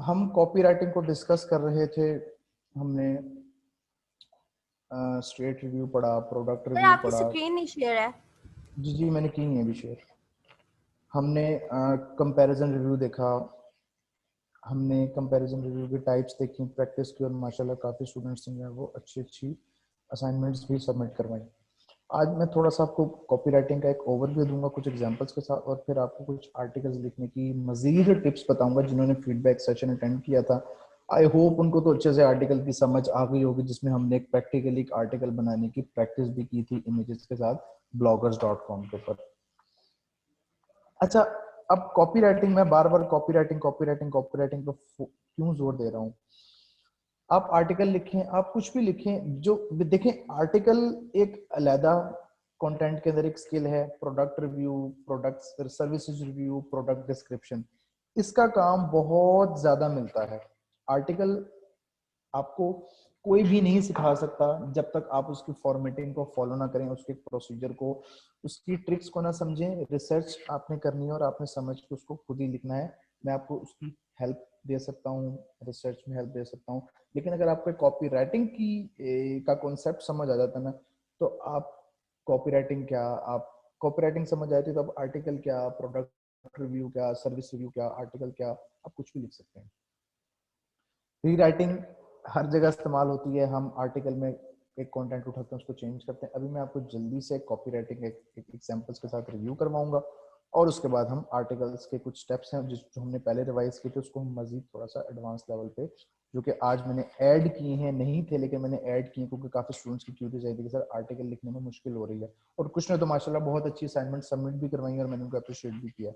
हम copy writing को discuss कर रहे थे। हमने स्ट्रेट रिव्यू पढ़ा, प्रोडक्ट सर रिव्यू आपकी पढ़ा। स्क्रीन नहीं शेयर है। जी मैंने की नहीं है अभी शेयर। हमने कंपैरिजन रिव्यू देखा, हमने कंपैरिजन रिव्यू की टाइप्स देखी, प्रैक्टिस की, और माशाल्लाह काफ़ी स्टूडेंट्स ने वो अच्छी असाइनमेंट्स भी सबमिट करवाई। आज मैं थोड़ा सा आपको कॉपी राइटिंग का एक ओवरव्यू दूंगा कुछ एग्जांपल्स के साथ, और फिर आपको कुछ आर्टिकल्स लिखने की मजीद टिप्स बताऊंगा। जिन्होंने फीडबैक सेशन अटेंड किया था, आई होप उनको तो अच्छे से आर्टिकल की समझ आ गई होगी, जिसमें हमने एक प्रैक्टिकली एक आर्टिकल बनाने की प्रैक्टिस भी की थी इमेजेस के साथ bloggers.com के ऊपर। अच्छा, अब कॉपी राइटिंग में बार बार कॉपी राइटिंग पर क्यों जोर दे रहा हूँ? आप आर्टिकल लिखें, आप कुछ भी लिखें, जो देखें आर्टिकल एक अलहदा कंटेंट के अंदर एक स्किल है। Product review, product services review, product description, इसका काम बहुत ज्यादा मिलता है। आर्टिकल आपको कोई भी नहीं सिखा सकता जब तक आप उसकी फॉर्मेटिंग को फॉलो ना करें, उसके प्रोसीजर को, उसकी ट्रिक्स को ना समझें। रिसर्च आपने करनी है और आपने समझ के उसको खुद ही लिखना है। मैं आपको उसकी हेल्प दे सकता हूँ, रिसर्च में हेल्प दे सकता हूँ, लेकिन अगर आपको कॉपी राइटिंग की का कॉन्सेप्ट समझ आ जाता है ना, तो आप कॉपी राइटिंग क्या, आप कॉपी राइटिंग समझ आती है तो आप आर्टिकल क्या, प्रोडक्ट रिव्यू क्या, सर्विस रिव्यू क्या, आर्टिकल क्या, आप कुछ भी लिख सकते हैं। री राइटिंग हर जगह इस्तेमाल होती है। हम आर्टिकल में एक कंटेंट उठाते हैं, उसको चेंज करते हैं। अभी मैं आपको जल्दी से कॉपी राइटिंग एक एग्जांपल्स के साथ रिव्यू करवाऊंगा, और उसके बाद हम आर्टिकल्स के कुछ स्टेप्स हैं जो हमने पहले रिवाइज किए थे, उसको हम मजीद थोड़ा सा एडवांस लेवल पे, जो कि आज मैंने ऐड किए हैं, नहीं थे लेकिन मैंने ऐड किए क्योंकि काफी स्टूडेंट्स की क्यूरीज आई थी कि सर आर्टिकल लिखने में मुश्किल हो रही है, और कुछ ने तो माशाल्लाह बहुत अच्छी असाइनमेंट सबमिट भी करवाई और मैंने उनको अप्रिशिएट भी किया।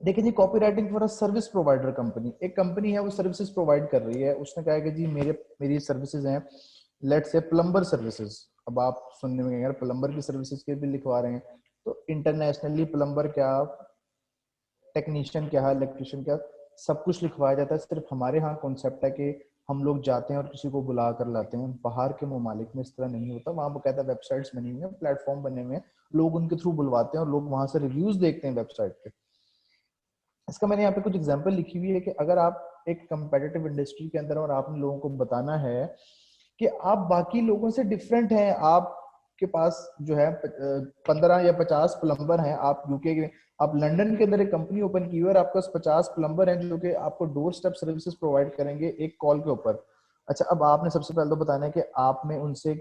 देखिए जी, copywriting for a service provider company, एक कंपनी है वो सर्विसेज प्रोवाइड कर रही है। उसने कहा है कि जी मेरी सर्विसेज हैं, लेट से प्लम्बर सर्विसेज। अब आप सुनने में यार प्लम्बर की सर्विसेज के भी लिखवा रहे हैं, तो इंटरनेशनली प्लम्बर क्या, टेक्नीशियन क्या, इलेक्ट्रिशियन क्या, सब कुछ लिखवाया जाता है। सिर्फ हमारे यहाँ कॉन्सेप्ट है कि हम लोग जाते हैं और किसी को बुला कर लाते हैं। बाहर के ममालिक में इस तरह नहीं होता, वहाँ बकायदा वेबसाइट्स बनी हुई है, प्लेटफॉर्म बने हुए हैं, लोग उनके थ्रू बुलवाते हैं और लोग वहां से रिव्यूज देखते हैं वेबसाइट पे। इसका मैंने यहाँ पे कुछ एग्जांपल लिखी हुई है कि अगर आप एक कंपेटिटिव इंडस्ट्री के अंदर और आपने लोगों को बताना है कि आप बाकी लोगों से डिफरेंट हैं, आपके पास जो है 15 या 50 प्लम्बर हैं, आप यूके के, आप लंदन के अंदर एक कंपनी ओपन की हुई है और आपके पास 50 प्लम्बर हैं जो कि आपको डोर स्टेप सर्विसेज प्रोवाइड करेंगे एक कॉल के ऊपर। अच्छा, अब आपने सबसे पहले तो बताना है कि आप में उनसे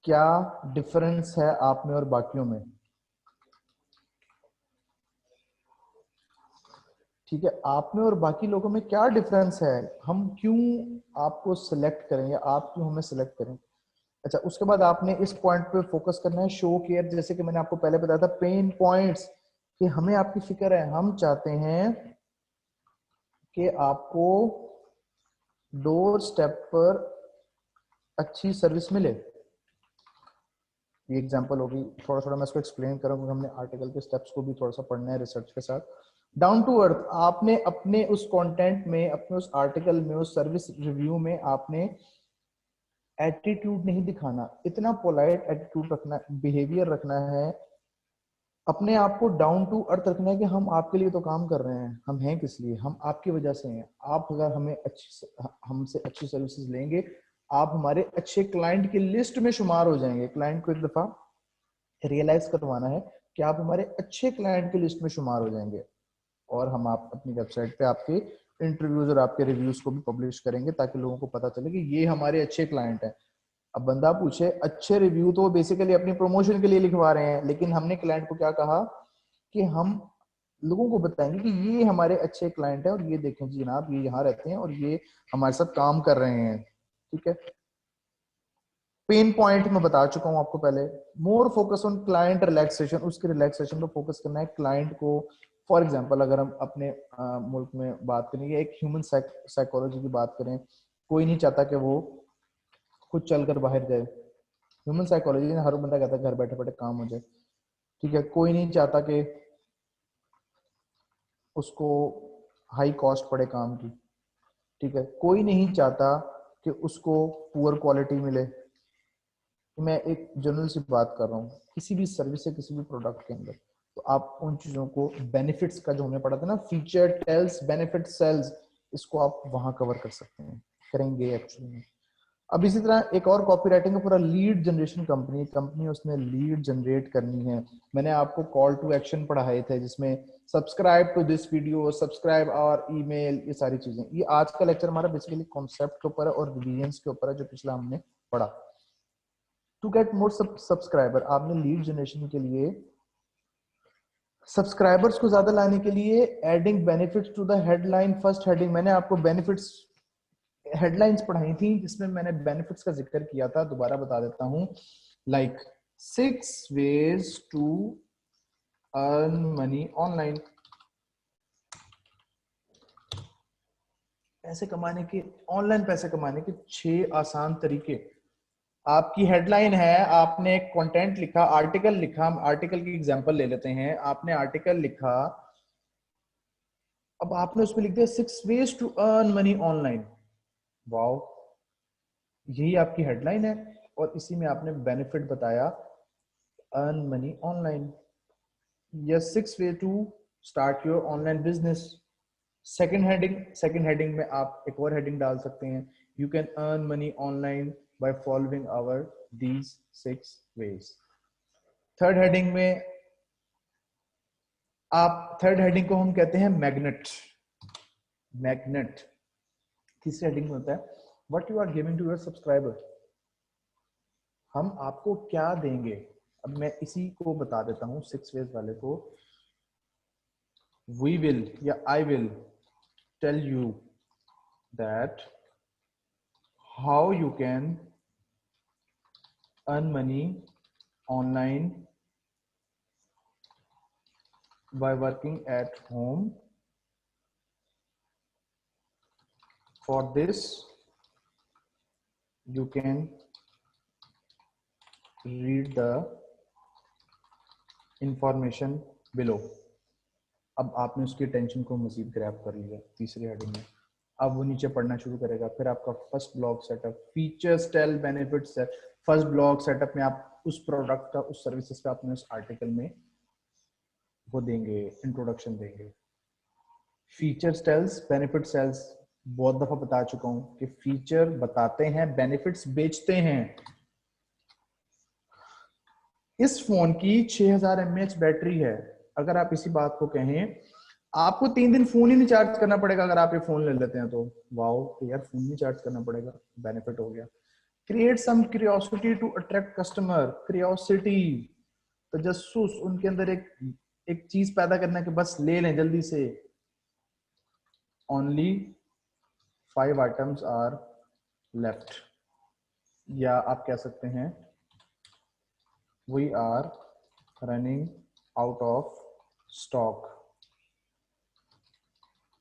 क्या डिफरेंस है, आप में और बाकियों में। ठीक है, आप में और बाकी लोगों में क्या डिफरेंस है, हम क्यों आपको सिलेक्ट करेंगे, आप क्यों हमें सिलेक्ट करें। अच्छा, उसके बाद आपने इस पॉइंट पे फोकस करना है, शो केयर। जैसे कि मैंने आपको पहले बताया था, पेन पॉइंट्स, कि हमें आपकी फिक्र है, हम चाहते हैं कि आपको डोर स्टेप पर अच्छी सर्विस मिले। ये एग्जांपल होगी, थोड़ा थोड़ा मैं इसको एक्सप्लेन करूंगा, हमने आर्टिकल के स्टेप्स को भी थोड़ा सा पढ़ना है रिसर्च के साथ। डाउन टू अर्थ, आपने अपने उस कंटेंट में, अपने उस आर्टिकल में, उस सर्विस रिव्यू में आपने एटीट्यूड नहीं दिखाना, इतना पोलाइट एटीट्यूड रखना, बिहेवियर रखना है, अपने आप को डाउन टू अर्थ रखना है कि हम आपके लिए तो काम कर रहे हैं, हम हैं किस लिए, हम आपकी वजह से हैं। आप अगर हमें हमसे अच्छी सर्विसेज लेंगे, आप हमारे अच्छे क्लाइंट की लिस्ट में शुमार हो जाएंगे। क्लाइंट को एक दफा रियलाइज करवाना है कि आप हमारे अच्छे क्लाइंट की लिस्ट में शुमार हो जाएंगे, और हम आप अपनी वेबसाइट पे आपके इंटरव्यूज और आपके रिव्यूज को भी पब्लिश करेंगे ताकि लोगों को पता चले कि ये हमारे अच्छे क्लाइंट हैं। अब बंदा पूछे, अच्छे रिव्यू तो बेसिकली अपनी प्रमोशन के लिए लिखवा रहे हैं, लेकिन हमने क्लाइंट को क्या कहा कि हम लोगों को बताएंगे कि ये हमारे अच्छे क्लाइंट है, और ये देखें जी जनाब, ये यहाँ रहते हैं और ये हमारे साथ काम कर रहे हैं। ठीक है, पेन पॉइंट मैं बता चुका हूं आपको पहले। More focus on client relaxation, उसके रिलैक्सेशन पर फोकस करना है क्लाइंट को। फॉर एग्जांपल, अगर हम अपने मुल्क में बात करें, एक ह्यूमन साइकोलॉजी की बात करें, कोई नहीं चाहता कि वो खुद चलकर बाहर जाए। ह्यूमन साइकोलॉजी, हर बंदा कहता है घर बैठे बैठे काम हो जाए। ठीक है, कोई नहीं चाहता कि उसको हाई कॉस्ट पड़े काम की। ठीक है, कोई नहीं चाहता कि उसको पुअर क्वालिटी मिले। मैं एक जनरल सी बात कर रहा हूँ, किसी भी सर्विस से, किसी भी प्रोडक्ट के अंदर, तो आप उन चीजों को, बेनिफिट्स का जो हमने पढ़ा था ना, फीचर टेल्स बेनिफिट सेल्स, इसको आप वहां कवर कर सकते हैं, करेंगे एक्चुअली में। अब इसी तरह एक और कॉपी राइटिंग का पूरा लीड जनरेशन कंपनी उसने लीड जनरेट करनी है। मैंने आपको कॉल टू एक्शन पढ़ाए थे जिसमें subscribe to this video, subscribe और ईमेल, ये सारी चीजें। ये आज का लेक्चर हमारा बेसिकली कॉन्सेप्ट के ऊपर है और रिवीजन्स के ऊपर है जो पिछला हमने पढ़ा। टू गेट मोर सब्सक्राइबर, आपने लीड जनरेशन के लिए सब्सक्राइबर्स को ज्यादा लाने के लिए adding benefits to the headline first heading, मैंने आपको बेनिफिट्स हेडलाइंस पढ़ाई थी जिसमें मैंने बेनिफिट्स का जिक्र किया था, दोबारा बता देता हूं। Like 6 ways to earn money online, पैसे कमाने के, ऑनलाइन पैसे कमाने के 6 आसान तरीके। आपकी हेडलाइन है, आपने एक कंटेंट लिखा, आर्टिकल लिखा, हम आर्टिकल की एग्जांपल ले लेते हैं। आपने आर्टिकल लिखा, अब आपने उसमें लिख दिया 6 ways to earn money online. Wow, यही आपकी हेडलाइन है और इसी में आपने बेनिफिट बताया, अर्न मनी ऑनलाइन। या 6 way to start your online business. Second heading में आप एक और हेडिंग डाल सकते हैं, you can earn money online by following our these 6 ways। Third heading में आप, थर्ड हेडिंग को हम कहते हैं मैग्नेट। मैग्नेट। तीसरे हेडिंग में होता है what you are giving to your subscriber, हम आपको क्या देंगे। अब मैं इसी को बता देता हूं 6 ways वाले को। We will या I will tell you that how you can earn money online by working at home. For this you can read the information below। अब आपने उसकी टेंशन को मजीद ग्रैब कर लिया तीसरी हेडिंग में, अब वो नीचे पढ़ना शुरू करेगा। फिर आपका first block setup, features tell benefits है। फर्स्ट ब्लॉक सेटअप में आप उस प्रोडक्ट का, उस सर्विसेज का अपने उस आर्टिकल में वो देंगे, इंट्रोडक्शन देंगे। फीचर्स टेल्स बेनिफिट सेल्स, बहुत दफा बता चुका हूं कि फीचर बताते हैं, बेनिफिट्स बेचते हैं। इस फोन की 6000 mAh बैटरी है, अगर आप इसी बात को कहें, आपको 3 दिन फोन ही नहीं चार्ज करना पड़ेगा अगर आप ये फोन ले लेते हैं तो। वाओ, तो यार फोन नहीं चार्ज करना पड़ेगा, बेनिफिट हो गया। Create some curiosity to attract customer, curiosity, तजस्सुस, उनके अंदर एक चीज पैदा करना कि बस ले लें जल्दी से। ओनली 5 items आर लेफ्ट, या आप कह सकते हैं we are running out of stock,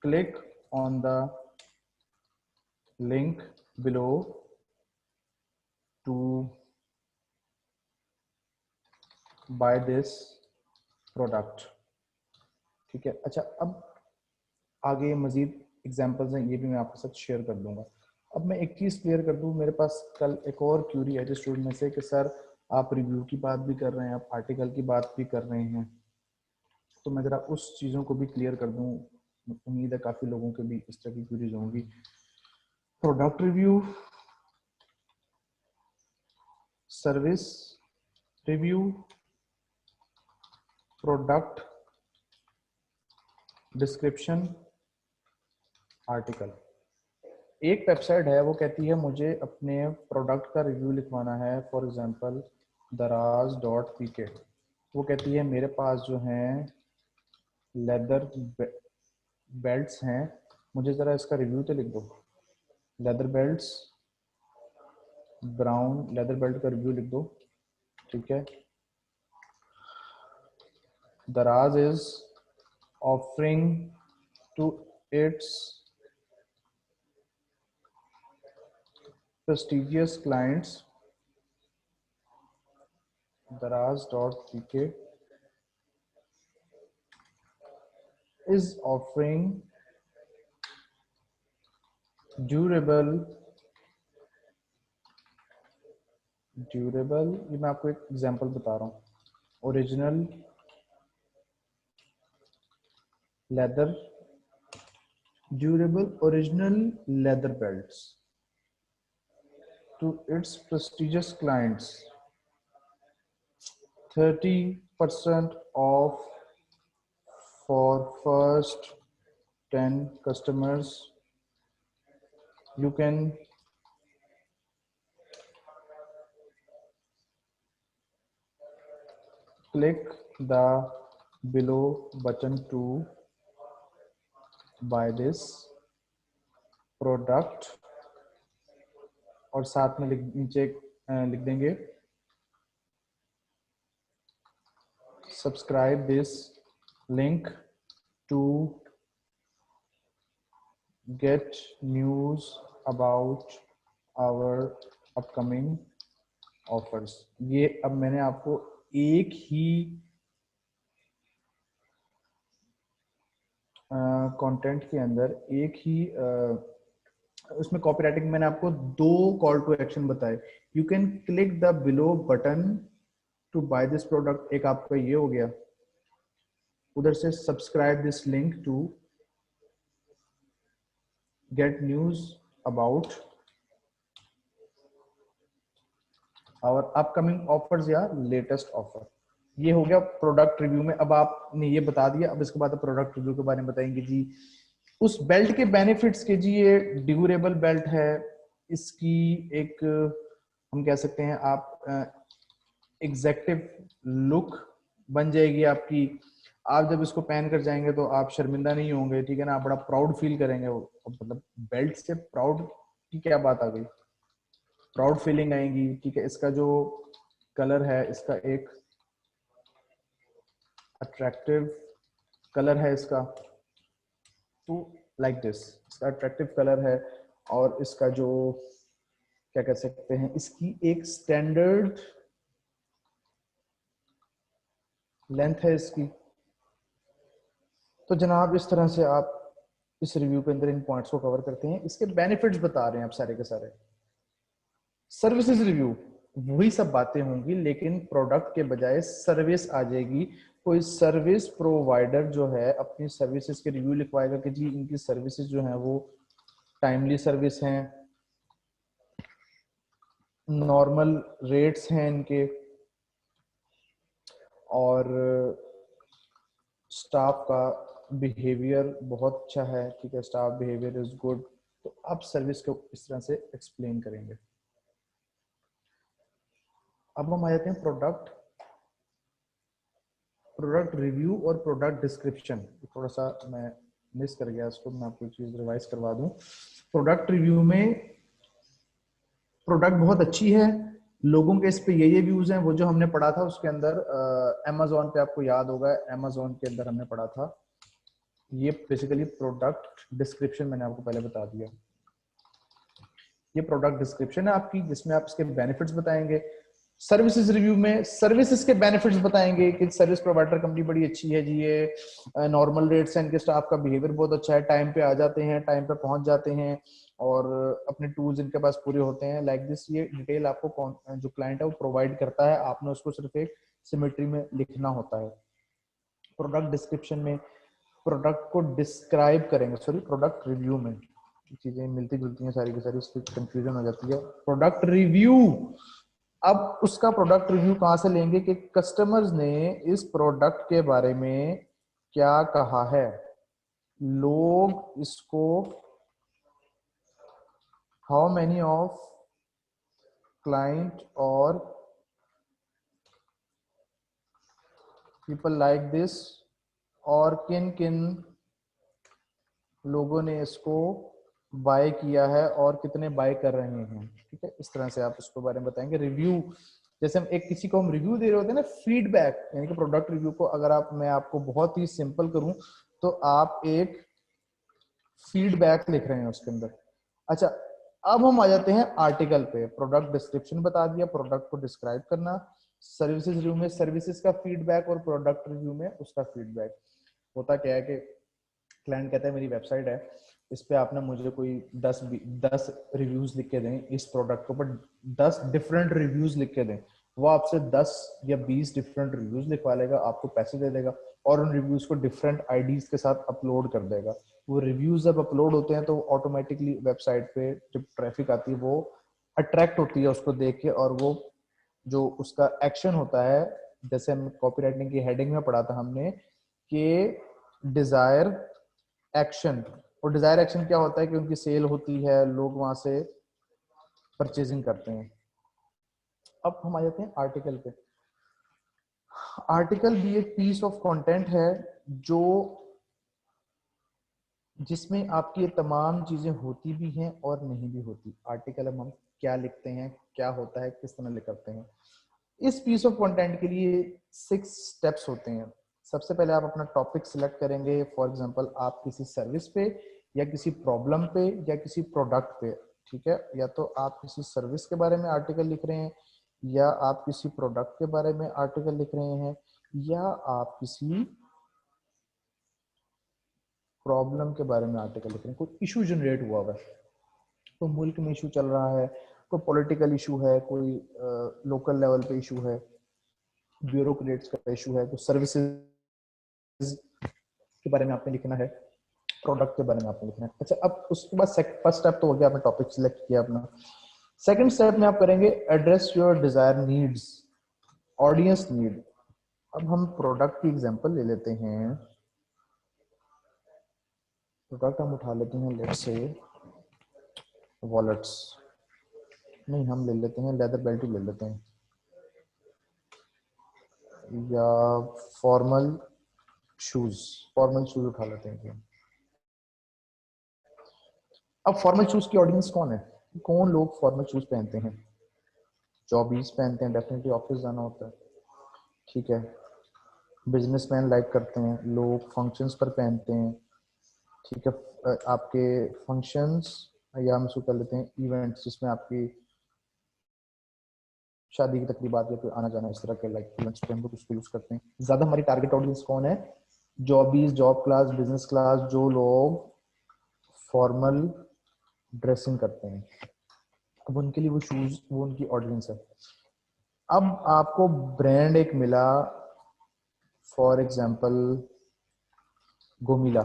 click on the link below to buy this product। ठीक है, अच्छा अब आगे मजीद एग्जांपल्स हैं, ये भी मैं आपके साथ शेयर कर दूंगा। अब मैं एक चीज क्लियर कर दूं, मेरे पास कल एक और क्यूरी है जो स्टूडेंट में से कि सर आप रिव्यू की बात भी कर रहे हैं, आप आर्टिकल की बात भी कर रहे हैं, तो मैं जरा उस चीजों को भी क्लियर कर दूं। उम्मीद है काफी लोगों के भी इस तरह की क्यूरीज होंगी। Product review, service review, product description, article. एक वेबसाइट है वो कहती है मुझे अपने प्रोडक्ट का रिव्यू लिखवाना है, फॉर एग्जांपल daraz.pk। वो कहती है मेरे पास जो हैं लेदर बेल्ट्स हैं, मुझे ज़रा इसका रिव्यू तो लिख दो। Leather belts, brown leather belt का रिव्यू लिख दो, ठीक है। Daraz is offering to its prestigious clients, daraz.pk is offering durable, ये मैं आपको एक एग्जांपल बता रहा हूँ, original leather, durable original leather belts to its prestigious clients. 30% off for first 10 customers. You can click the below button to buy this product, और साथ में नीचे लिख देंगे subscribe this link to get news about our upcoming offers. ये अब मैंने आपको एक ही कंटेंट के अंदर एक ही उसमें कॉपीराइटिंग मैंने आपको 2 कॉल टू एक्शन बताए. You can click the below button to buy this product, एक आपका ये हो गया. उधर से subscribe this link to get news about our upcoming offers या लेटेस्ट ऑफर. ये हो गया प्रोडक्ट रिव्यू में. अब आपने ये बता दिया, अब इसके बाद प्रोडक्ट रिव्यू के बारे में बताएंगे जी. उस बेल्ट के बेनिफिट्स के जी, ये ड्यूरेबल बेल्ट है. इसकी एक हम कह सकते हैं आप एग्जेक्टिव लुक बन जाएगी आपकी. आप जब इसको पहन कर जाएंगे तो आप शर्मिंदा नहीं होंगे, ठीक है ना. आप बड़ा प्राउड फील करेंगे. मतलब बेल्ट से प्राउड की क्या बात आ गई, प्राउड फीलिंग आएगी, ठीक है. इसका जो कलर है, इसका एक अट्रैक्टिव कलर है इसका, तो लाइक दिस, इसका अट्रैक्टिव कलर है. और इसका जो क्या कह सकते हैं, इसकी एक स्टैंडर्ड लेंथ है इसकी. तो जनाब इस तरह से आप इस रिव्यू के अंदर इन पॉइंट्स को कवर करते हैं. इसके बेनिफिट्स बता रहे हैं आप सारे के सारे. सर्विसेज रिव्यू वही सब बातें होंगी, लेकिन प्रोडक्ट के बजाय सर्विस आ जाएगी. कोई सर्विस प्रोवाइडर जो है अपनी सर्विसेज के रिव्यू लिखवाएगा कि जी इनकी सर्विसेज जो है वो टाइमली सर्विस हैं, नॉर्मल रेट्स हैं इनके, और स्टाफ का बिहेवियर बहुत अच्छा है, ठीक है. Staff behaviour is good. तो आप सर्विस को इस तरह से एक्सप्लेन करेंगे. अब हम आ जाते हैं प्रोडक्ट रिव्यू और प्रोडक्ट डिस्क्रिप्शन. थोड़ा सा मैं मिस कर गया इसको, मैं आपको चीज रिवाइज करवा दूं. प्रोडक्ट रिव्यू में प्रोडक्ट बहुत अच्छी है, लोगों के इस पे ये व्यूज हैं. वो जो हमने पढ़ा था उसके अंदर अमेज़न पे, आपको याद होगा अमेज़न के अंदर हमने पढ़ा था. ये बेसिकली प्रोडक्ट डिस्क्रिप्शन मैंने आपको पहले बता दिया. ये प्रोडक्ट डिस्क्रिप्शन है आपकी, जिसमें आप इसके बेनिफिट्स बताएंगे. सर्विसेज रिव्यू में सर्विसेज के बेनिफिट्स बताएंगे कि सर्विस प्रोवाइडर कंपनी बड़ी अच्छी है जी, ये नॉर्मल रेट्स हैं, इनके स्टाफ का बिहेवियर बहुत अच्छा है, टाइम पे आ जाते हैं, टाइम पे पहुंच जाते हैं, और अपने टूल्स इनके पास पूरे होते हैं. लाइक दिस, ये डिटेल आपको जो क्लाइंट है वो प्रोवाइड करता है. आपने उसको सिर्फ एक सिमेट्री में लिखना होता है. प्रोडक्ट डिस्क्रिप्शन में प्रोडक्ट को डिस्क्राइब करेंगे, सॉरी प्रोडक्ट रिव्यू में चीजें मिलती जुलती हैं सारी की सारी, इसकी कंफ्यूजन हो जाती है. प्रोडक्ट रिव्यू, अब उसका प्रोडक्ट रिव्यू कहां से लेंगे कि कस्टमर्स ने इस प्रोडक्ट के बारे में क्या कहा है, लोग इसको, हाउ मेनी ऑफ क्लाइंट और पीपल लाइक दिस, और किन किन लोगों ने इसको बाय किया है और कितने बाय कर रहे हैं, ठीक है. इस तरह से आप इसके बारे में बताएंगे. रिव्यू, जैसे हम एक किसी को हम रिव्यू दे रहे होते हैं ना, फीडबैक, यानी कि प्रोडक्ट रिव्यू को अगर आप, मैं आपको बहुत ही सिंपल करूं तो आप एक फीडबैक लिख रहे हैं उसके अंदर. अच्छा, अब हम आ जाते हैं आर्टिकल पे. प्रोडक्ट डिस्क्रिप्शन बता दिया, प्रोडक्ट को डिस्क्राइब करना. सर्विसेज रिव्यू में सर्विसेज का फीडबैक और प्रोडक्ट रिव्यू में उसका फीडबैक. होता क्या है कि क्लाइंट कहता है मेरी वेबसाइट है, इस पे आपने मुझे कोई 10 रिव्यूज लिख के दें इस प्रोडक्ट के ऊपर, 10 डिफरेंट रिव्यूज लिख के दें. वो आपसे 10 या 20 डिफरेंट रिव्यूज लिखवा लेगा, आपको पैसे दे देगा. और उन रिव्यूज को डिफरेंट आईडीज के साथ अपलोड कर देगा। वो रिव्यूज जब अपलोड होते हैं तो ऑटोमेटिकली वेबसाइट पे जब ट्रैफिक आती है वो अट्रैक्ट होती है उसको देख के, और वो जो उसका एक्शन होता है, जैसे हम कॉपीराइटिंग की हेडिंग में पढ़ा था हमने कि डिजायर एक्शन, और डिजायर एक्शन क्या होता है कि उनकी सेल होती है, लोग वहां से परचेजिंग करते हैं। अब हम आ जाते हैं आर्टिकल पे। आर्टिकल भी एक पीस ऑफ कंटेंट है जो जिसमें आपकी ये तमाम चीजें होती भी हैं और नहीं भी होती। आर्टिकल हम क्या लिखते हैं, क्या होता है, किस तरह लिखते हैं। इस पीस ऑफ कंटेंट के लिए 6 स्टेप्स होते हैं। सबसे पहले आप अपना टॉपिक सिलेक्ट करेंगे। फॉर एग्जांपल आप किसी सर्विस पे या किसी प्रॉब्लम पे या किसी प्रोडक्ट पे, ठीक है, या तो आप किसी सर्विस के बारे में आर्टिकल लिख रहे हैं, या आप किसी प्रोडक्ट के बारे में आर्टिकल लिख रहे हैं, या आप किसी प्रॉब्लम के बारे में आर्टिकल लिख रहे हैं। कोई इशू जनरेट हुआ है, तो मुल्क में इशू चल रहा है, कोई पॉलिटिकल इशू है, कोई लोकल लेवल पे इशू है, ब्यूरोक्रेट्स का इशू है, तो सर्विसेज के बारे में आपने लिखना है, प्रोडक्ट के बारे में आपने लिखना है। अच्छा, अब उसके बाद फर्स्ट स्टेप तो हो गया, आपने टॉपिक सिलेक्ट किया अपना। सेकंड स्टेप में आप करेंगे address your desire needs, audience need. अब हम प्रोडक्ट की एग्जांपल ले लेते हैं। प्रोडक्ट हम उठा लेते हैं, लेट्स से वॉलेट्स, नहीं हम ले लेते हैं लेदर बेल्ट ही ले लेते हैं, या फॉर्मल शूज, फॉर्मल शूज उठा लेते हैं। अब फॉर्मल शूज की ऑडियंस कौन है, कौन लोग फॉर्मल शूज पहनते हैं? जॉबीज पहनते हैं, डेफिनेटली ऑफिस जाना होता है, ठीक है। बिजनेसमैन लाइक करते हैं, लोग फंक्शंस पर पहनते हैं, ठीक है। आपके फंक्शंस, या हम इसको कर लेते हैं इवेंट्स, जिसमें आपकी शादी की तकरीबात या फिर आना जाना, इस तरह के लाइक इवेंट्स पे हम लोग उसको यूज करते हैं। ज्यादा हमारी टारगेट ऑडियंस कौन है? जॉबीज, जॉब क्लास, बिजनेस क्लास, जो लोग फॉर्मल ड्रेसिंग करते हैं, अब उनके लिए वो शूज, वो उनकी ऑडियंस है। अब आपको ब्रांड एक मिला, फॉर एग्जांपल गोमिला।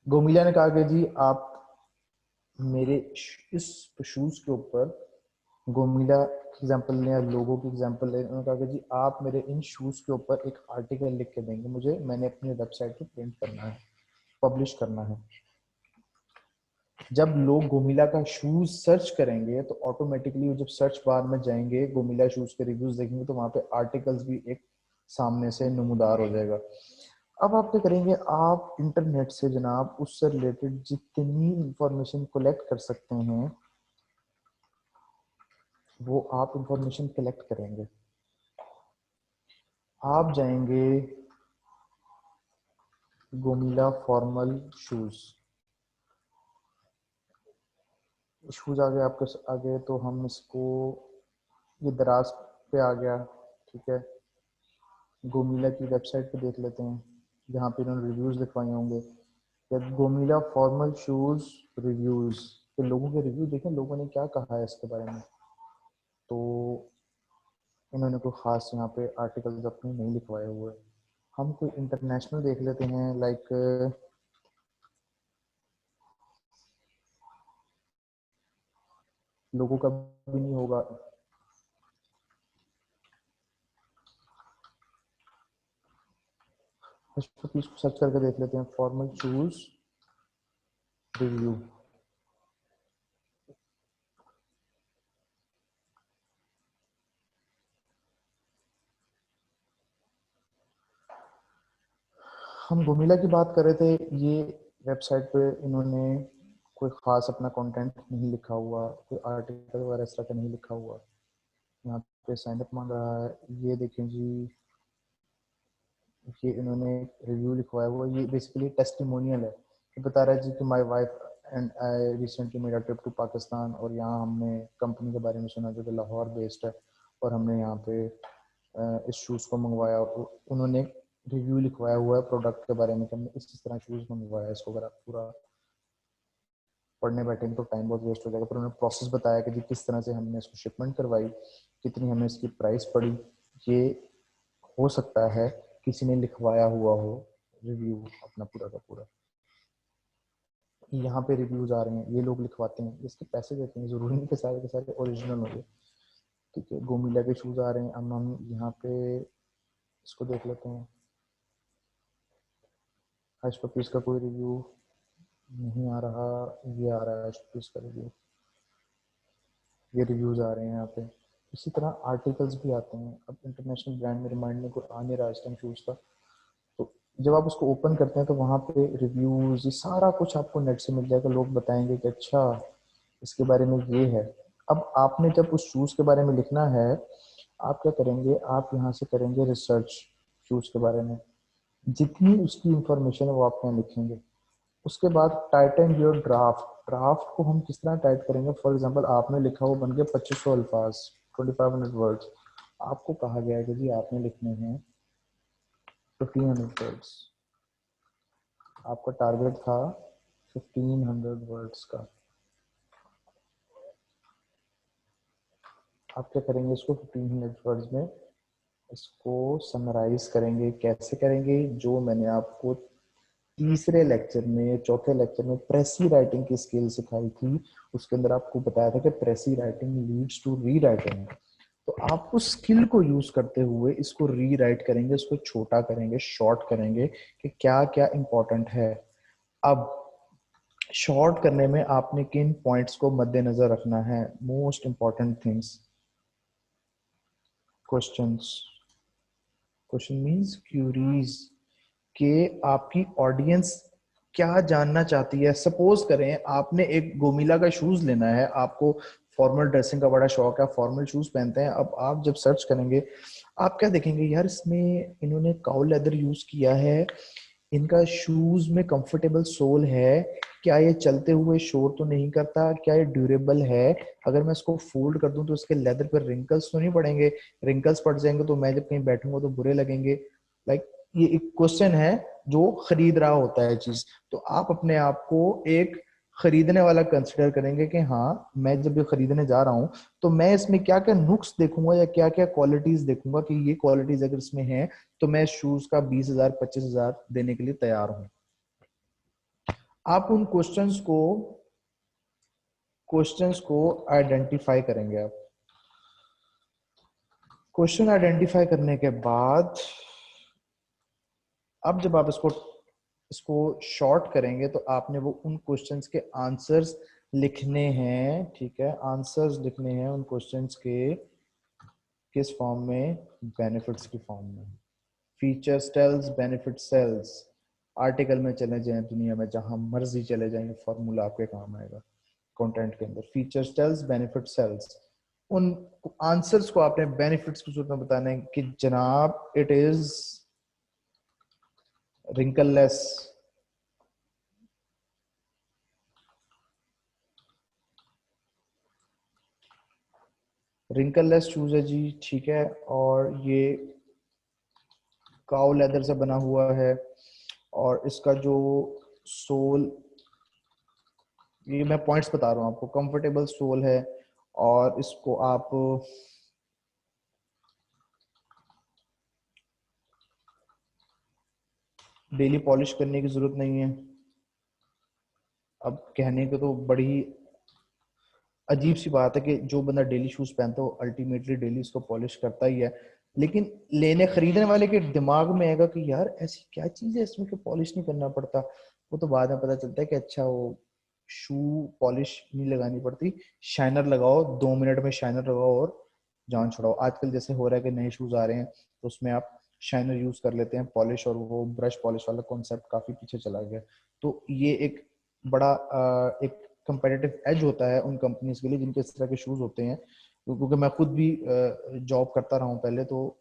गोमिला ने कहा कि जी आप मेरे इस शूज के ऊपर, गोमिला एग्जांपल लें या लोगों की एग्जांपल लें, उन्होंने कहा कि जी आप मेरे इन शूज के ऊपर एक आर्टिकल लिख के देंगे मुझे, मैंने अपनी वेबसाइट पे प्रिंट करना है, पब्लिश करना है। जब लोग गोमिला का शूज सर्च करेंगे तो ऑटोमेटिकली जब सर्च बार में जाएंगे, गोमिला शूज के रिव्यूज देखेंगे, तो वहां पे आर्टिकल्स भी एक सामने से नमूदार हो जाएगा। अब आप क्या करेंगे, आप इंटरनेट से जनाब उससे रिलेटेड जितनी इंफॉर्मेशन कलेक्ट कर सकते हैं वो आप इंफॉर्मेशन कलेक्ट करेंगे। आप जाएंगे गोमिला फॉर्मल शूज, शूज आ गए आपके आगे, तो हम इसको, ये दराज पे आ गया, ठीक है। गोमिला की वेबसाइट पे देख लेते हैं, जहाँ पे इन्होंने रिव्यूज लिखवाए होंगे, या गोमिला फॉर्मल शूज रिव्यूज, तो लोगों के रिव्यू देखें, लोगों ने क्या कहा है इसके बारे में। तो इन्होंने कोई खास यहाँ पे आर्टिकल्स अपने नहीं लिखवाए हुए। हम कोई इंटरनेशनल देख लेते हैं, लाइक लोगों का भी नहीं होगा, इसको सर्च करके देख लेते हैं, फॉर्मल शूज रिव्यू। हम गोमिला की बात कर रहे थे, ये वेबसाइट पे इन्होंने कोई खास अपना कंटेंट नहीं लिखा हुआ, कोई आर्टिकल वगैरह इस तरह का नहीं लिखा हुआ। यहाँ पे साइन अप मांग रहा है, ये देखें जी, ये इन्होंने रिव्यू लिखवाया हुआ, ये बेसिकली टेस्टिमोनियल है। ये बता रहा है जी कि my wife and I recently made a trip to Pakistan, और यहाँ हमने कंपनी के बारे में सुना जो कि लाहौर बेस्ड है, और हमने यहाँ पे इस शूज़ को मंगवाया। उन्होंने रिव्यू लिखवाया हुआ है प्रोडक्ट के बारे में कि हमने इस तरह शूज़ मंगवाया है। इसको अगर आप पूरा पढ़ने बैठेंगे तो टाइम बहुत वेस्ट हो जाएगा, पर उन्होंने प्रोसेस बताया कि जी किस तरह से हमने इसको शिपमेंट करवाई, कितनी हमें इसकी प्राइस पड़ी। ये हो सकता है किसी ने लिखवाया हुआ हो रिव्यू अपना पूरा का पूरा। यहाँ पे रिव्यूज आ रहे हैं, ये लोग लिखवाते हैं, इसके पैसे देते हैं, जरूरी नहीं कि सारे के सारे ओरिजिनल हो गए। ठीक है, गोमिला के शूज आ रहे हैं। अब हम यहाँ पे इसको देख लेते हैं। हर्ष पपीज का कोई रिव्यू नहीं आ रहा, ये आ रहा है हर्ष पपीज का रिव्यू, ये रिव्यूज आ रहे हैं यहाँ पे। इसी तरह आर्टिकल्स भी आते हैं। अब इंटरनेशनल ब्रांड में रिमाइंड में कोई आ नहीं रहा इस टाइम शूज का, तो जब आप उसको ओपन करते हैं तो वहाँ पे रिव्यूज, ये सारा कुछ आपको नेट से मिल जाएगा। लोग बताएंगे कि अच्छा इसके बारे में ये है। अब आपने जब उस शूज के बारे में लिखना है, आप क्या करेंगे, आप यहाँ से करेंगे रिसर्च शूज के बारे में, जितनी उसकी इंफॉर्मेशन है वो आप यहाँ लिखेंगे। उसके बाद टाइटन योर ड्राफ्ट। ड्राफ्ट को हम किस तरह टाइप करेंगे, फॉर एग्जांपल आपने लिखा वो बन गया 2500 अल्फाज, 2500 वर्ड्स। आपको कहा गया है कि जी आपने लिखने हैं 1500 वर्ड्स, आपका टारगेट था 1500 वर्ड्स का। आप क्या करेंगे, इसको 1500 वर्ड्स में इसको समराइज करेंगे। कैसे करेंगे, जो मैंने आपको तीसरे लेक्चर में, चौथे लेक्चर में प्रेसी राइटिंग की स्किल सिखाई थी, उसके अंदर आपको बताया था कि precis writing leads to rewriting. तो आप उस स्किल को यूज करते हुए इसको री राइट करेंगे, इसको छोटा करेंगे, शॉर्ट करेंगे कि क्या क्या इंपॉर्टेंट है। अब शॉर्ट करने में आपने किन पॉइंट्स को मद्देनजर रखना है, most important things. Questions, question means queries, कि आपकी ऑडियंस क्या जानना चाहती है। सपोज करें आपने एक गोमिला का शूज लेना है, आपको फॉर्मल ड्रेसिंग का बड़ा शौक है, फॉर्मल शूज पहनते हैं। अब आप जब सर्च करेंगे, आप क्या देखेंगे, यार इसमें इन्होंने काउ लेदर यूज किया है, इनका शूज में कंफर्टेबल सोल है, क्या ये चलते हुए शोर तो नहीं करता, क्या ये ड्यूरेबल है, अगर मैं इसको फोल्ड कर दूं तो इसके लेदर पर रिंकल्स तो नहीं पड़ेंगे, रिंकल्स पड़ जाएंगे तो मैं जब कहीं बैठूंगा तो बुरे लगेंगे। लाइक ये एक क्वेश्चन है जो खरीद रहा होता है चीज। तो आप अपने आप को एक खरीदने वाला कंसिडर करेंगे कि हाँ मैं जब ये खरीदने जा रहा हूँ तो मैं इसमें क्या क्या नुक्स देखूंगा या क्या क्या क्वालिटीज देखूंगा कि ये क्वालिटीज अगर इसमें है तो मैं शूज का 20,000 25,000 देने के लिए तैयार हूं। आप उन क्वेश्चंस को आइडेंटिफाई करेंगे। आप क्वेश्चन आइडेंटिफाई करने के बाद अब जब आप इसको शॉर्ट करेंगे तो आपने वो उन क्वेश्चंस के आंसर्स लिखने हैं। ठीक है, आंसर्स लिखने हैं उन क्वेश्चंस के किस फॉर्म में, बेनिफिट्स की फॉर्म में। Features tells, benefit sells. Article में चले जाएं, दुनिया में जहां मर्जी चले जाएंगे, फॉर्मूला आपके काम आएगा कंटेंट के अंदर। Features tells, benefit sells. उन आंसर्स को आपने बेनिफिट्स की सूरत में बताना है कि जनाब it is wrinkleless, wrinkleless shoes है जी, ठीक है, और ये काउ लेदर से बना हुआ है, और इसका जो सोल, ये मैं पॉइंट्स बता रहा हूँ आपको, कंफर्टेबल सोल है, और इसको आप डेली पॉलिश करने की जरूरत नहीं है। अब कहने को तो बड़ी अजीब सी बात है कि जो बंदा डेली शूज पहनता है वो अल्टीमेटली डेली इसको पॉलिश करता ही है, लेकिन लेने खरीदने वाले के दिमाग में आएगा कि यार ऐसी क्या चीज है इसमें कि पॉलिश नहीं करना पड़ता। वो तो बाद में पता चलता है कि अच्छा वो शू पॉलिश नहीं लगानी पड़ती, शाइनर लगाओ, 2 मिनट में शाइनर लगाओ और जान छुड़ाओ। आजकल जैसे हो रहा है कि नए शूज आ रहे हैं तो उसमें आप शाइनर यूज कर लेते हैं, पॉलिश, और वो ब्रश पॉलिश वाला कॉन्सेप्ट काफी पीछे चला गया। तो ये एक बड़ा एक कंपेटिटिव एज होता है उन कंपनीज के लिए जिनके इस तरह के शूज होते हैं। क्योंकि मैं खुद भी जॉब करता रहा हूँ पहले, तो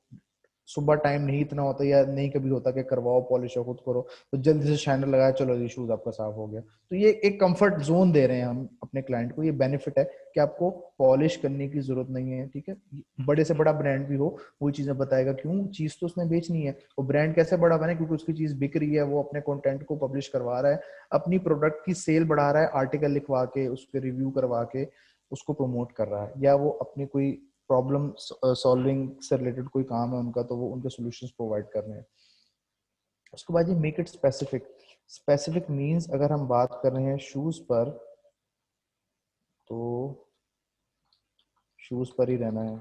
सुबह टाइम नहीं इतना होता या नहीं कभी होता कि करवाओ पॉलिश और खुद करो, तो जल्दी से शाइनर लगाया, चलो ये शूज आपका साफ हो गया। तो ये एक कंफर्ट जोन दे रहे हैं हम अपने क्लाइंट को। ये बेनिफिट है कि आपको पॉलिश करने की जरूरत नहीं है। ठीक है, बड़े से बड़ा ब्रांड भी हो वही चीजें बताएगा, क्यों, चीज तो उसने बेचनी है। वो ब्रांड कैसे बड़ा बने, क्योंकि उसकी चीज बिक रही है, वो अपने कंटेंट को पब्लिश करवा रहा है, अपनी प्रोडक्ट की सेल बढ़ा रहा है, आर्टिकल लिखवा के, उसके रिव्यू करवा के उसको प्रमोट कर रहा है, या वो अपनी कोई प्रॉब्लम सॉल्विंग से रिलेटेड कोई काम है उनका तो वो उनके सॉल्यूशंस प्रोवाइड कर रहे हैं। उसके बाद ये make it specific. Specific means अगर हम बात कर रहे हैं शूज पर, तो शूज पर ही रहना है,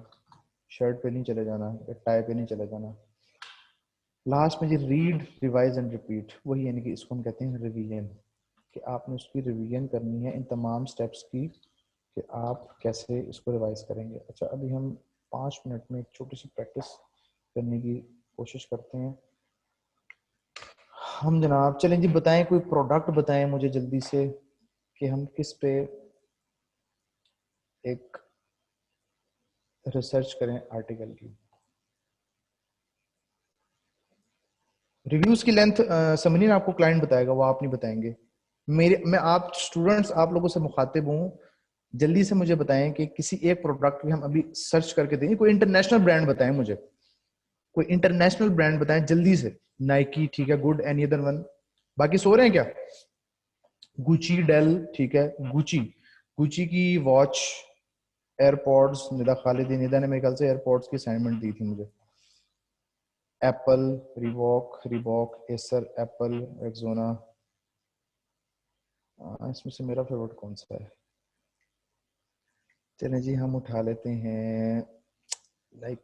शर्ट पे नहीं चले जाना या टाई पे नहीं चले जाना। लास्ट में जी रीड रिवाइज एंड रिपीट, वही यानी कि इसको हम कहते हैं रिवीजन, कि आपने उसकी रिवीजन करनी है इन तमाम स्टेप्स की, कि आप कैसे इसको रिवाइज करेंगे। अच्छा, अभी हम 5 मिनट में एक छोटी सी प्रैक्टिस करने की कोशिश करते हैं। हम जनाब चलें जी, बताएं कोई प्रोडक्ट बताएं मुझे जल्दी से, कि हम किस पे एक रिसर्च करें आर्टिकल की। रिव्यूज की लेंथ समझिए ना, आपको क्लाइंट बताएगा, वो आप नहीं बताएंगे। मैं आप स्टूडेंट्स, आप लोगों से मुखातिब हूँ, जल्दी से मुझे बताएं कि किसी एक प्रोडक्ट की हम अभी सर्च करके देंगे। कोई इंटरनेशनल ब्रांड बताएं मुझे, कोई इंटरनेशनल ब्रांड बताएं जल्दी से। नाइकी ठीक है, गुड, एनी अदर वन? बाकी सो रहे हैं क्या? गुची, डेल ठीक है, गुची, गुची की वॉच, एयरपॉड्स, निदा खालिदी, निदा ने मेरे ख्याल से एयरपॉड्स की असाइनमेंट दी थी मुझे। Apple, Reebok, Reebok, Acer, Apple, Rexona. इसमें से मेरा फेवरेट कौन सा है? चलें जी, हम उठा लेते हैं लाइक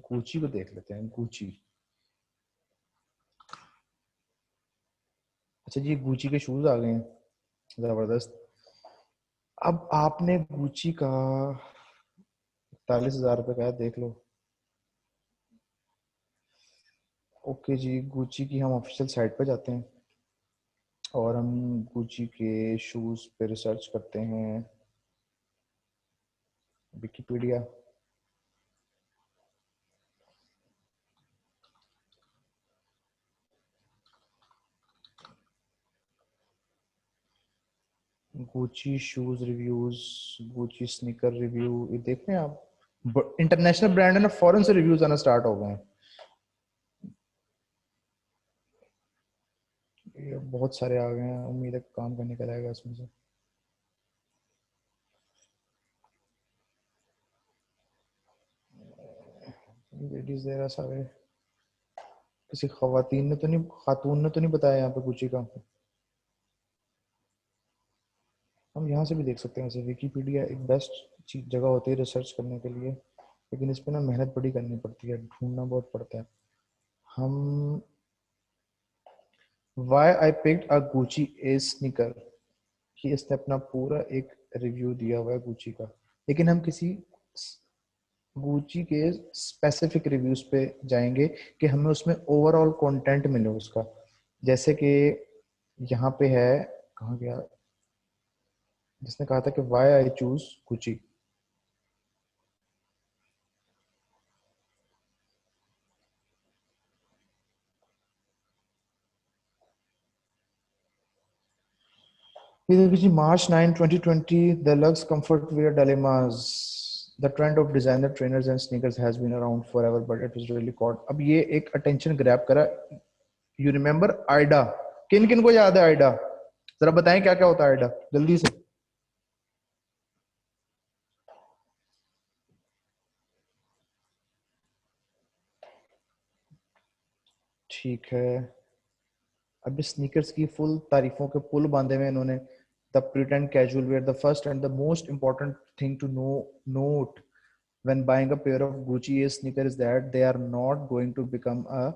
गुची को देख लेते हैं, गुची। अच्छा जी, गुची के शूज आ गए हैं, जबरदस्त। अब आपने गुची का 41,000 रुपये का है, देख लो। ओके जी, गुची की हम ऑफिशियल साइट पे जाते हैं और हम गुची के शूज पे रिसर्च करते हैं, Wikipedia. Gucci shoes reviews, Gucci sneaker review, ये देख रहे हैं आप? इंटरनेशनल ब्रांड है ना, फॉरेन से रिव्यूज आना स्टार्ट हो गए हैं। ये बहुत सारे आ गए हैं, उम्मीद है काम करने का रहेगा इसमें से। लेडीज देर सारे, किसी खवातीन ने तो नहीं, खातून ने तो नहीं बताया यहाँ पे गुची का? हम यहाँ से भी देख सकते हैं। वैसे विकिपीडिया एक बेस्ट जगह होती है रिसर्च करने के लिए, लेकिन इस पे ना मेहनत बड़ी करनी पड़ती है, ढूंढना बहुत पड़ता है। हम why I picked a Gucci A sneaker, कि इसने अपना पूरा एक रिव्यू दिया हुआ है गुची का, लेकिन हम किसी गुची के स्पेसिफिक रिव्यूज पे जाएंगे कि हमें उसमें ओवरऑल कंटेंट मिले उसका। जैसे कि यहाँ पे है, कहाँ गया जिसने कहा था कि वाई आई चूज गुची। ये देखिए जी, March 9, 2020, the Lux Comfort Wear Dilemmas. The trend of designer trainers and sneakers has been around forever, but it was really caught. अब ये एक attention grab करा। You remember Aida? किन किन को याद है आइडा? जरा बताएं क्या क्या होता है आइडा, जल्दी से। ठीक है, अब स्नीकर्स की फुल तारीफों के पुल बांधे हुए इन्होंने। The pretend casual wear, the first and the most important thing to note when buying a pair of Gucci sneakers is that they are not going to become a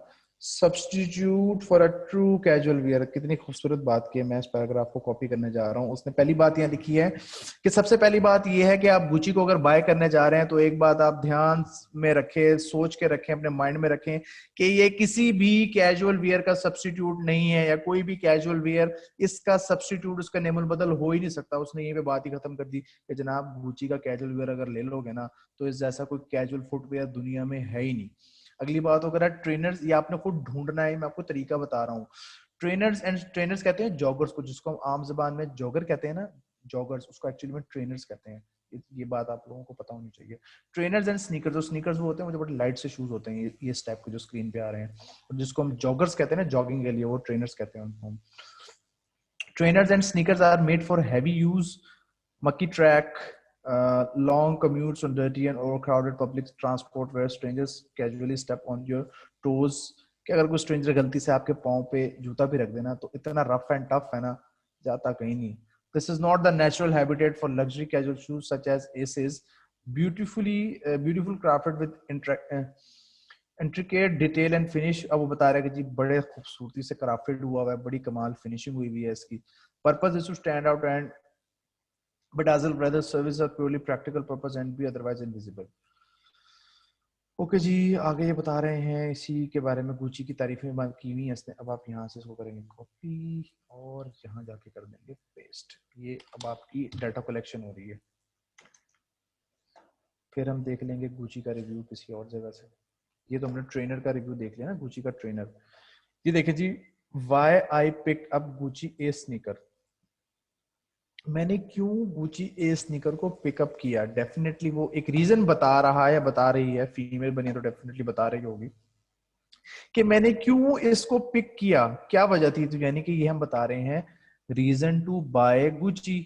substitute for a true casual wear। कितनी खूबसूरत बात की है, मैं इस paragraph को copy करने जा रहा हूँ। उसने पहली बात यहाँ लिखी है कि सबसे पहली बात यह है कि आप गुची को अगर बाय करने जा रहे हैं तो एक बात आप ध्यान में रखें, सोच के रखें, अपने माइंड में रखें कि ये किसी भी कैजुअल वियर का सब्स्टिट्यूट नहीं है, या कोई भी कैजुअल वियर इसका सब्स्टिट्यूट, उसका नेमुल बदल हो ही नहीं सकता। उसने यहीं पे बात ही खत्म कर दी कि जनाब गुची का कैजुअल वियर अगर ले लोगे ना, तो इस जैसा कोई कैजुअल फुटवेयर दुनिया में है ही नहीं। अगली बात हो गया ट्रेनर्स, ये आपने खुद ढूंढना है, मैं आपको तरीका बता रहा हूँ। ट्रेनर्स कहते हैं जॉगर्स को, जिसको हम आम जबान में जॉगर कहते हैं ना, जॉगर्स, उसको एक्चुअली में ट्रेनर्स कहते हैं। ये बात आप लोगों को पता होनी चाहिए। ट्रेनर्स एंड स्नीकर्स, जो स्नीकर्स वो होते हैं, मुझे बड़े लाइट से शूज होते हैं, ये स्टेप के जो स्क्रीन पे आ रहे हैं, और जिसको हम जॉगर्स कहते हैं ना जॉगिंग के लिए, वो ट्रेनर्स कहते हैं उनको। Trainers and sneakers are made for heavy use, mucky track, long commutes on dirty and overcrowded public transport where strangers casually step on your toes कि अगर कोई स्ट्रेंजर गलती से आपके पाँव पे जूता भी रख देना तो इतना रफ एंड टफ है ना, जाता कहीं नहीं. This is not the natural habitat for luxury casual shoes such as Aces, beautiful crafted with intricate detail and finish. अब वो बता रहा है कि जी बड़े खूबसूरती से क्राफ्टेड हुआ है, बड़ी कमाल फिनिशिंग हुई हुई है इसकी. Purpose is to stand out and bedazzle rather service a purely practical purpose and be otherwise invisible. Okay जी, आगे ये बता रहे हैं इसी के बारे में, गुची की तारीफें बात की हुई है इसने. अब आप यहाँ से इसको करेंगे कॉपी और यहाँ जाके कर देंगे पेस्ट. ये अब आपकी डाटा कलेक्शन हो रही है. फिर हम देख लेंगे गुची का रिव्यू किसी और जगह से. ये तो हमने ट्रेनर का रिव्यू देख लिया ना, गुची का ट्रेनर. ये देखिए जी, why I pick up Gucci A sneaker. मैंने क्यों गुची ए स्नीकर को पिकअप किया. डेफिनेटली वो एक रीजन बता रहा है, बता रही है. फीमेल बनी तो डेफिनेटली बता रही होगी कि मैंने क्यों इसको पिक किया, क्या वजह थी. तो यानी कि ये हम बता रहे हैं reason to buy Gucci.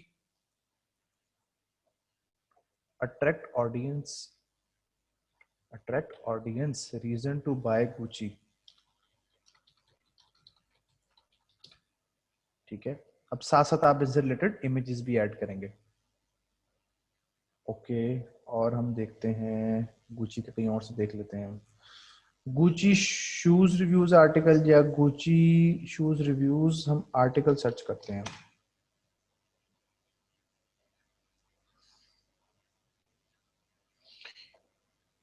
Attract audience, reason to buy Gucci. ठीक है. अब साथ साथ आप इससे रिलेटेड इमेजेस भी ऐड करेंगे. ओके, और हम देखते हैं गुची के कहीं और से देख लेते हैं. गुची शूज रिव्यूज आर्टिकल या गुची शूज रिव्यूज, हम आर्टिकल सर्च करते हैं.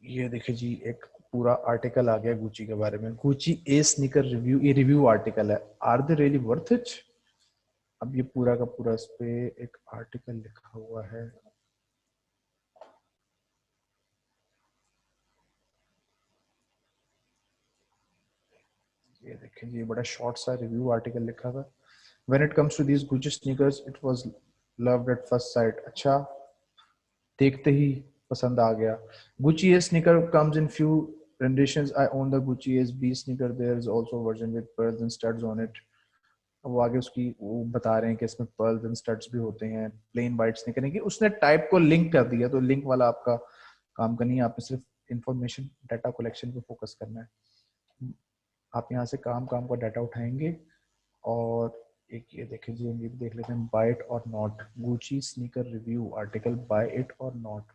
ये देखिए जी, एक पूरा आर्टिकल आ गया गुची के बारे में. गुची ए स्नीकर रिव्यू, ये रिव्यू आर्टिकल है. Are they really worth it. अब ये पूरा का पूरा इस पे एक आर्टिकल लिखा हुआ है. ये देखिए जी, बड़ा शॉर्ट सा रिव्यू आर्टिकल लिखा हुआ. When it comes to these Gucci sneakers, it was loved at first sight. अच्छा, देखते ही पसंद आ गया. Gucci A sneaker comes in few renditions. I own the Gucci SB sneaker. There is also a version with pearls and studs on it. वो आगे उसकी वो बता रहे हैं कि इसमें pearls and studs भी होते हैं. प्लेन वाइट स्नीकर है कि उसने टाइप को लिंक कर दिया, तो लिंक वाला आपका काम करनी है. आपने सिर्फ इंफॉर्मेशन डाटा कलेक्शन पे फोकस करना है. आप यहाँ से काम का डाटा उठाएंगे. और एक ये देखें जी, हम ये देख लेते हैं, buy it or not. Gucci sneaker review article, buy it or not.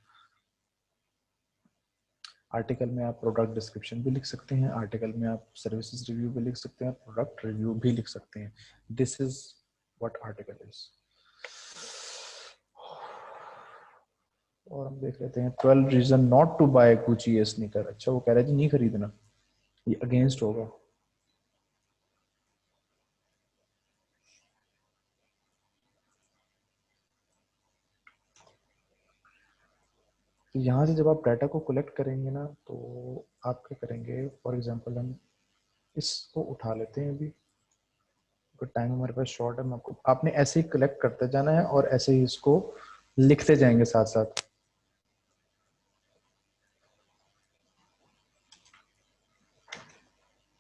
Article में आप प्रोडक्ट डिस्क्रिप्शन भी लिख सकते हैं, आर्टिकल में आप सर्विसेज रिव्यू भी लिख सकते हैं, प्रोडक्ट रिव्यू भी लिख सकते हैं. This is what article is. और हम देख लेते हैं 12 reason not to buy Gucci ये स्नीकर. अच्छा, वो कह रहा है जी नहीं खरीदना, ये अगेंस्ट होगा. तो यहाँ से जब आप डाटा को कलेक्ट करेंगे ना, तो आप क्या करेंगे. फॉर एग्जांपल हम इसको उठा लेते हैं अभी, तो टाइम हमारे पास शॉर्ट है. आपको आपने ऐसे ही कलेक्ट करते जाना है और ऐसे ही इसको लिखते जाएंगे साथ साथ.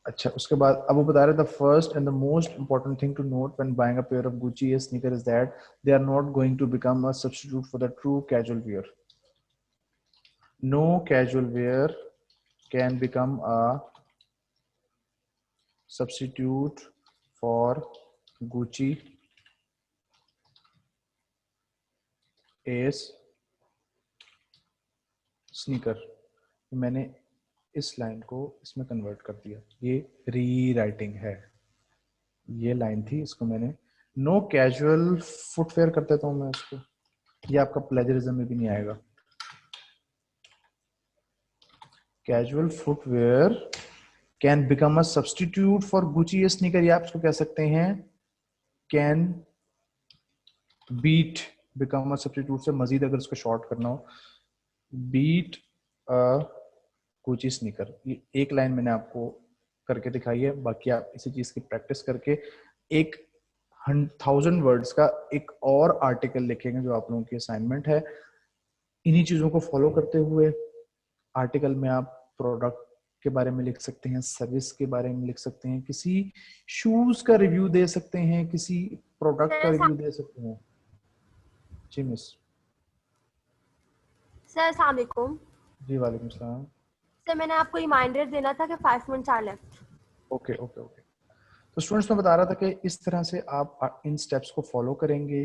अच्छा, उसके बाद अब वो बता रहे थे first and the most important thing to note when buying a pair of Gucci A sneaker is that they are not going to become a substitute for the true casual wear. No casual wear can become a substitute for Gucci Ace sneaker. मैंने इस line को इसमें convert कर दिया. ये री writing है. ये लाइन थी, इसको मैंने नो कैजुअल फुटवेयर कर देता हूँ मैं इसको. ये आपका प्लेजरिज्म में भी नहीं आएगा. Casual footwear can become a substitute for Gucci sneaker. ये आप इसको कह सकते हैं can beat become a substitute से मजीद अगर इसको शॉर्ट करना हो, बीट गुची स्नीकर. ये एक लाइन मैंने आपको करके दिखाई है. बाकी आप इसी चीज की प्रैक्टिस करके एक 1000 वर्ड्स का एक और आर्टिकल लिखेंगे जो आप लोगों की असाइनमेंट है. इन्हीं चीजों को फॉलो करते हुए आर्टिकल में आप प्रोडक्ट के बारे में लिख सकते हैं, सर्विस के बारे में लिख सकते हैं, किसी शूज का रिव्यू दे सकते हैं, किसी प्रोडक्ट का रिव्यू दे सकते हैं. जी मिस. सर अस्सलाम वालेकुम. जी वालेकुम सलाम. सर मैंने आपको रिमाइंडर देना था कि 5 minutes are left. Okay okay okay. तो स्टूडेंट्स मैं बता रहा था कि इस तरह से आप इन स्टेप्स को फॉलो करेंगे,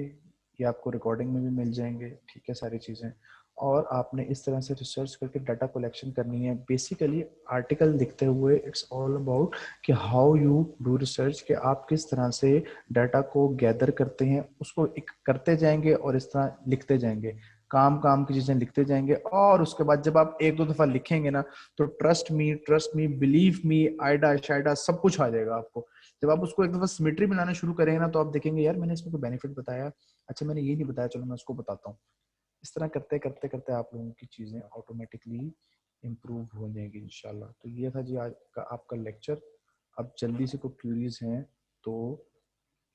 ये आपको रिकॉर्डिंग में भी मिल जाएंगे, ठीक है, सारी चीज़ें। और आपने इस तरह से रिसर्च करके डाटा कलेक्शन करनी है। बेसिकली आर्टिकल लिखते हुए इट्स ऑल अबाउट कि हाउ यू डू रिसर्च, कि आप किस तरह से डाटा को गैदर करते हैं, उसको एक करते जाएंगे और इस तरह लिखते जाएंगे, काम की चीज़ें लिखते जाएंगे। और उसके बाद जब आप एक दो दफ़ा लिखेंगे ना, तो ट्रस्ट मी बिलीव मी, आइडा शाइडा सब कुछ आ जाएगा आपको। जब आप उसको एक दफा सिमेट्री बनाना शुरू करेंगे ना, तो आप देखेंगे यार मैंने इसमें कोई बेनिफिट बताया, अच्छा मैंने ये नहीं बताया, चलो मैं उसको बताता हूँ। इस तरह करते करते करते आप लोगों की चीजें ऑटोमेटिकली इम्प्रूव हो जाएगी इंशाल्लाह। तो ये था जी आज का आपका लेक्चर। अब जल्दी से कोई क्यूरीज हैं तो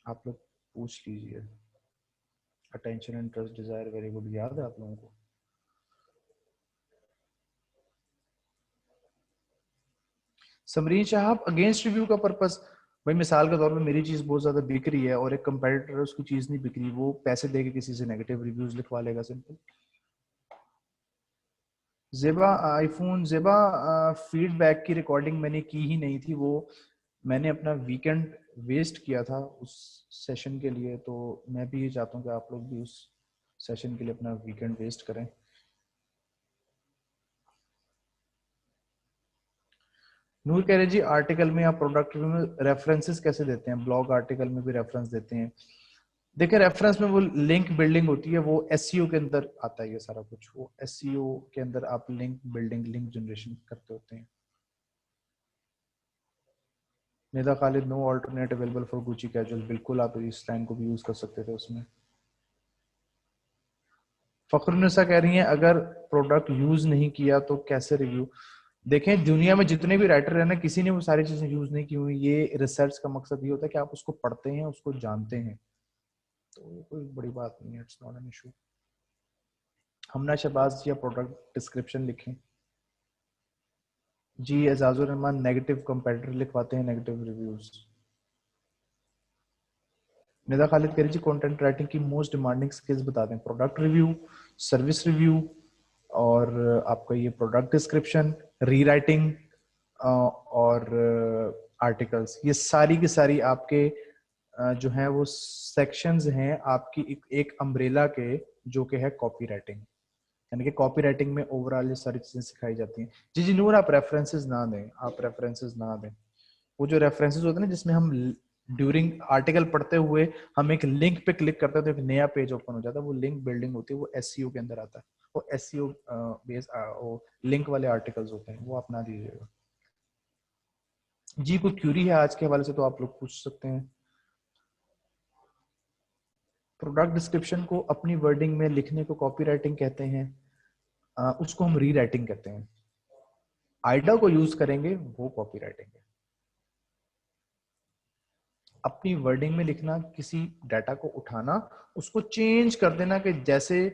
आप लोग पूछ लीजिए। Attention, interest, desire, very good, याद है आप लोगों को? समरीन साहब, अगेंस्ट रिव्यू का पर्पस, भाई मिसाल के तौर पे मेरी चीज बहुत ज्यादा बिक रही है और एक कंपेटिटर है उसकी चीज नहीं बिक रही, वो पैसे देके किसी से नेगेटिव रिव्यूज लिखवा लेगा, सिंपल। जेबा आईफोन, जेबा फीडबैक की रिकॉर्डिंग मैंने की ही नहीं थी, वो मैंने अपना वीकेंड वेस्ट किया था उस सेशन के लिए। तो मैं भी ये चाहता हूँ कि आप लोग भी उस सेशन के लिए अपना वीकेंड वेस्ट करें। नूर कह रहे जी आर्टिकल में या प्रोडक्ट रिव्यू में रेफरेंसेस कैसे देते हैं? ब्लॉग आर्टिकल में भी रेफरेंस देते हैं। देखिए रेफरेंस में वो लिंक बिल्डिंग होती है, वो एसईओ के अंदर आता है ये सारा कुछ, वो एसईओ के अंदर आप लिंक बिल्डिंग, लिंक जनरेशन करते होते हैं। Nida Khalid, no alternate available for Gucci casual, बिल्कुल आप इस लाइन को भी यूज कर सकते थे उसमें। फखरुन्निसा कह रही हैं अगर प्रोडक्ट यूज नहीं किया तो कैसे रिव्यू? देखें दुनिया में जितने भी राइटर है ना, किसी ने वो सारी चीजें यूज नहीं की हुई। ये रिसर्च का मकसद ये होता है कि आप उसको पढ़ते हैं, उसको जानते हैं, तो कोई बड़ी बात नहीं है, इट्स नॉट एन इशू। हमना शहबाज या प्रोडक्ट डिस्क्रिप्शन लिखें जी। एजाजुर रहमान, नेगेटिव कंपेटिटर लिखवाते हैं, नेगेटिव रिव्यूज। निदा खालिद कह रही जी कंटेंट राइटिंग की मोस्ट डिमांडिंग स्किल्स बता दें। प्रोडक्ट रिव्यू, सर्विस रिव्यू, और आपका ये प्रोडक्ट डिस्क्रिप्शन, रीराइटिंग और आर्टिकल्स, ये सारी की सारी आपके जो है वो सेक्शंस हैं आपकी एक अम्ब्रेला के, जो कि है कॉपी राइटिंग। यानी कि कॉपी राइटिंग में ओवरऑल ये सारी चीजें सिखाई जाती हैं। जी जी नूर, आप रेफरेंसेस ना दें, आप रेफरेंसेस ना दें। वो जो रेफरेंसेस होते हैं ना, जिसमें हम ड्यूरिंग आर्टिकल पढ़ते हुए हम एक लिंक पे क्लिक करते हैं तो एक नया पेज ओपन हो जाता है, वो लिंक बिल्डिंग होती है, वो एसईओ के अंदर आता है। वो एसईओ बेस वो लिंक वाले आर्टिकल्स होते हैं, वो अपना दीजिएगा। जी कोई क्यूरी है आज के हवाले से तो आप लोग पूछ सकते हैं। प्रोडक्ट डिस्क्रिप्शन को अपनी वर्डिंग में लिखने को कॉपी राइटिंग कहते हैं, उसको हम री राइटिंग कहते हैं। आइडा को यूज करेंगे वो कॉपी राइटिंग है। अपनी वर्डिंग में लिखना, किसी डाटा को उठाना, उसको चेंज कर देना कि जैसे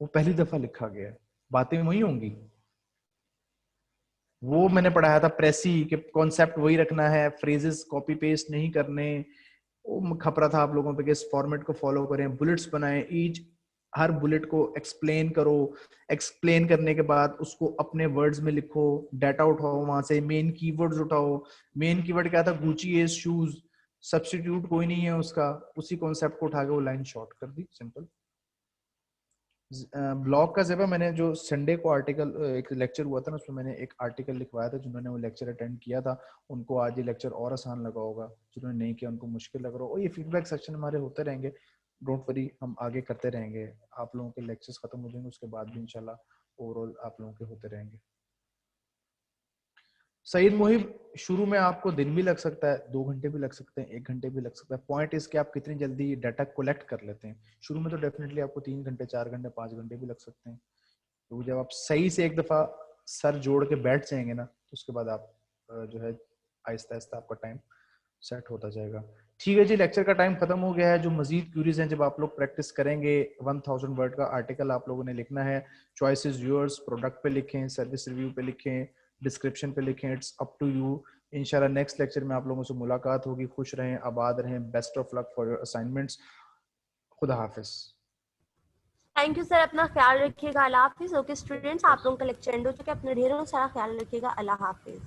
वो पहली दफा लिखा गया है, बातें वही होंगी। वो मैंने पढ़ाया था प्रेसी के कॉन्सेप्ट वही रखना है, फ्रेजेस कॉपी पेस्ट नहीं करने। वो खपरा था आप लोगों पे कि इस फॉर्मेट को फॉलो करें, बुलेट्स बनाएं, ईच हर बुलेट को एक्सप्लेन करो, एक्सप्लेन करने के बाद उसको अपने वर्ड्स में लिखो, डाटा उठाओ वहां से, मेन कीवर्ड्स उठाओ। मेन कीवर्ड क्या था? गुची इज शूज, सब्स्टिट्यूट कोई नहीं है उसका, उसी कॉन्सेप्ट को उठा के वो लाइन शॉर्ट कर दी, सिंपल। ब्लॉग का जेबा, मैंने जो संडे को आर्टिकल एक लेक्चर हुआ था ना, उसमें मैंने एक आर्टिकल लिखवाया था। जिन्होंने वो लेक्चर अटेंड किया था उनको आज ये लेक्चर और आसान लगा होगा, जिन्होंने नहीं किया उनको मुश्किल लग रहा हो। और ये फीडबैक सेक्शन हमारे होते रहेंगे, डोंट वरी, हम आगे करते रहेंगे। आप लोगों के लेक्चर्स खत्म हो जाएंगे उसके बाद भी इंशाल्लाह ओवरऑल आप लोगों के होते रहेंगे। सईद मुहिब, शुरू में आपको दिन भी लग सकता है, 2 घंटे भी लग सकते हैं, 1 घंटे भी लग सकता है। पॉइंट इसके आप कितनी जल्दी डाटा कलेक्ट कर लेते हैं। शुरू में तो डेफिनेटली आपको 3 घंटे, 4 घंटे, 5 घंटे भी लग सकते हैं। तो जब आप सही से एक दफा सर जोड़ के बैठ जाएंगे ना, तो उसके बाद आप जो है आहिस्ता आहिस्ता आपका टाइम सेट होता जाएगा। ठीक है जी, लेक्चर का टाइम खत्म हो गया है। जो मजीद क्यूरीज हैं, जब आप लोग प्रैक्टिस करेंगे, 1000 वर्ड का आर्टिकल आप लोगों ने लिखना है। चॉइस इज योर्स, प्रोडक्ट पे लिखें, सर्विस रिव्यू पे लिखें, डिस्क्रिप्शन पे लिखें, इट्स अप टू यू। इंशाल्लाह नेक्स्ट लेक्चर में आप लोगों से मुलाकात होगी। खुश रहें, आबाद रहें, best of luck for your assignments. खुदा हाफिज। थैंक यू सर, अपना ख्याल रखिएगा। अल्लाह हाफिज। ओके स्टूडेंट्स, आप लोगों का लेक्चर एंड हो चुका है। अपना ढेरों सारा ख्याल रखिएगा। अल्लाह हाफिज।